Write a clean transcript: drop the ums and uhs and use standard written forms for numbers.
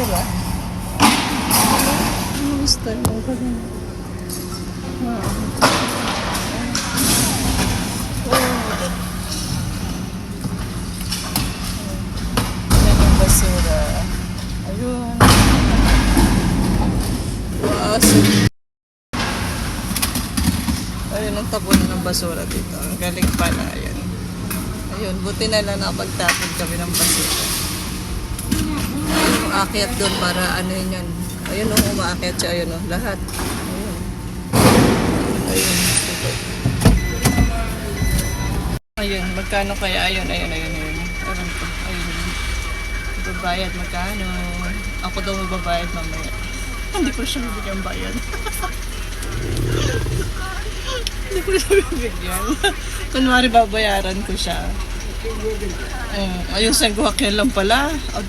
ba? Ano gusto mo? Yan yung basura. Ayun. Wow, ayun ang tapon ng basura dito. Ang galing pala. Ayun. Ayun, buti na lang nakapagtapon kami ng basura. Ayun, aakyat doon para ano yun. Ayun o, umaakyat siya. Ayun o, lahat. Ayun. Ayun. Ayun, magkano kaya? Ayun. Ayun ko. Ayun. Babayad, magkano? Ako daw magbabayad mamaya. Hindi ko siya bibigyan bayad. Hindi ko siya bibigyan. Kunwari babayaran ko siya. Ayun, San Joaquin lang pala. O,